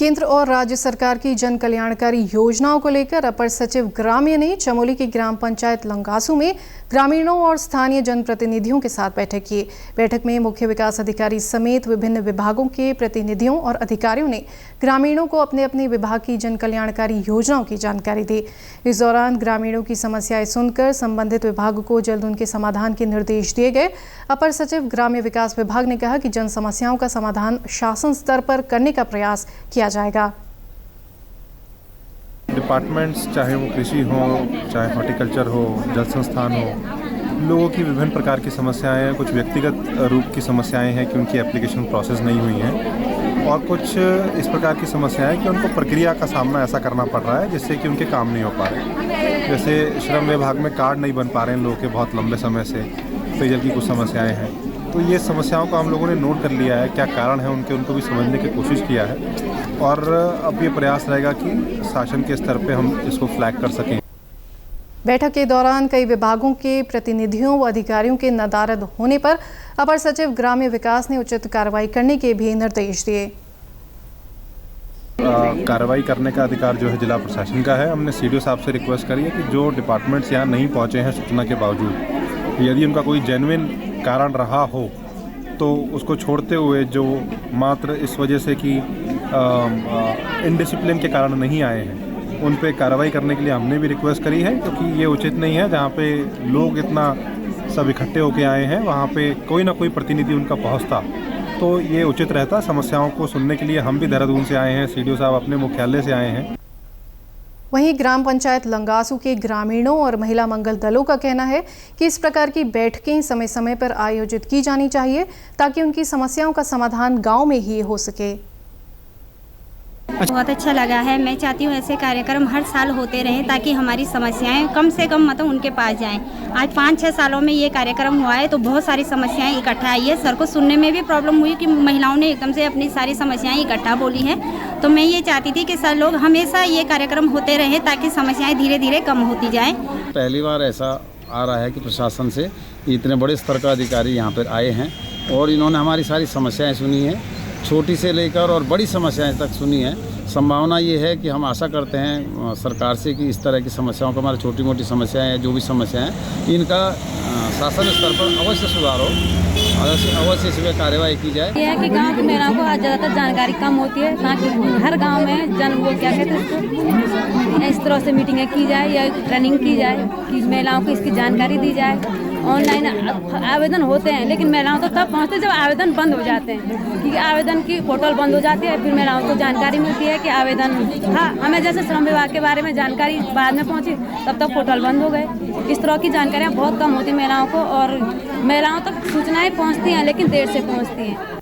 केंद्र और राज्य सरकार की जन कल्याणकारी योजनाओं को लेकर अपर सचिव ग्राम्य ने चमोली की ग्राम पंचायत लंगासू में ग्रामीणों और स्थानीय जनप्रतिनिधियों के साथ बैठक की। बैठक में मुख्य विकास अधिकारी समेत विभिन्न विभागों के प्रतिनिधियों और अधिकारियों ने ग्रामीणों को अपने अपने विभाग की जन कल्याणकारी योजनाओं की जानकारी दी। इस दौरान ग्रामीणों की समस्याएं सुनकर संबंधित विभाग को जल्द उनके समाधान के निर्देश दिए गए। अपर सचिव ग्राम्य विकास विभाग ने कहा कि जन समस्याओं का समाधान शासन स्तर पर करने का प्रयास किया जाएगा। डिपार्टमेंट्स चाहे वो कृषि हो, चाहे हॉर्टिकल्चर हो, जल संस्थान हो, लोगों की विभिन्न प्रकार की समस्याएं हैं। कुछ व्यक्तिगत रूप की समस्याएं हैं कि उनकी एप्लीकेशन प्रोसेस नहीं हुई है और कुछ इस प्रकार की समस्याएं कि उनको प्रक्रिया का सामना ऐसा करना पड़ रहा है जिससे कि उनके काम नहीं हो पा रहे। जैसे श्रम विभाग में कार्ड नहीं बन पा रहे हैं लोगों के बहुत लंबे समय से, पेयजल की कुछ समस्याएँ हैं। तो ये समस्याओं को हम लोगों ने नोट कर लिया है, क्या कारण है उनको भी समझने की कोशिश किया है और अब ये प्रयास रहेगा कि शासन के स्तर पे हम इसको फ्लैग कर सकें। बैठक के दौरान कई विभागों के प्रतिनिधियों व अधिकारियों के नदारद होने पर अपर सचिव ग्राम्य विकास ने उचित कार्रवाई करने के भी निर्देश दिए। कार्रवाई करने का अधिकार जो है जिला प्रशासन का है। हमने सीडीओ साहब से रिक्वेस्ट करी है कि जो डिपार्टमेंट्स यहाँ नहीं पहुँचे हैं सूचना के बावजूद, यदि उनका कोई जेन्युइन कारण रहा हो तो उसको छोड़ते हुए जो मात्र इस वजह से कि इनडिसिप्लिन के कारण नहीं आए हैं उन पे कार्रवाई करने के लिए हमने भी रिक्वेस्ट करी है, क्योंकि ये उचित नहीं है जहाँ पे लोग इतना सब इकट्ठे होके आए हैं वहाँ पे कोई ना कोई प्रतिनिधि उनका पहुँचता तो ये उचित रहता। समस्याओं को सुनने के लिए हम भी देहरादून से आए हैं, सीडीओ साहब अपने मुख्यालय से आए हैं। वहीं ग्राम पंचायत लंगासू के ग्रामीणों और महिला मंगल दलों का कहना है कि इस प्रकार की बैठकें समय समय पर आयोजित की जानी चाहिए ताकि उनकी समस्याओं का समाधान गांव में ही हो सके। बहुत अच्छा लगा है। मैं चाहती हूँ ऐसे कार्यक्रम हर साल होते रहें ताकि हमारी समस्याएं कम से कम मतलब उनके पास जाएं। आज 5-6 सालों में ये कार्यक्रम हुआ है तो बहुत सारी समस्याएं इकट्ठा आई है। सर को सुनने में भी प्रॉब्लम हुई कि महिलाओं ने एकदम से अपनी सारी समस्याएं इकट्ठा बोली हैं। तो मैं ये चाहती थी कि सर लोग हमेशा ये कार्यक्रम होते रहे ताकि समस्याएँ धीरे धीरे कम होती जाएँ। पहली बार ऐसा आ रहा है कि प्रशासन से इतने बड़े स्तर का अधिकारी यहाँ पर आए हैं और इन्होंने हमारी सारी समस्याएँ सुनी हैं, छोटी से लेकर और बड़ी समस्याएं तक सुनी है। संभावना ये है कि हम आशा करते हैं सरकार से कि इस तरह की समस्याओं को, हमारी छोटी मोटी समस्याएं हैं, जो भी समस्याएं हैं, इनका शासन स्तर पर अवश्य सुधार हो, अवश्य इसमें कार्रवाई की जाए। ये है कि गांव की महिलाओं को आज ज़्यादातर जानकारी कम होती है, ताकि हर गांव में वो क्या कहते हैं इस तरह से मीटिंगें की जाए या ट्रेनिंग की जाए कि महिलाओं को इसकी जानकारी दी जाए। ऑनलाइन आवेदन होते हैं लेकिन महिलाओं तो तब पहुंचते जब आवेदन बंद हो जाते हैं, क्योंकि आवेदन की पोर्टल बंद हो जाती है। फिर महिलाओं को जानकारी मिलती है कि आवेदन, हाँ हमें जैसे श्रम विभाग के बारे में जानकारी बाद में पहुंची तब तक पोर्टल बंद हो गए। इस तरह की जानकारियाँ बहुत कम होती महिलाओं को और महिलाओं तक सूचनाएं पहुंचती हैं लेकिन देर से पहुंचती हैं।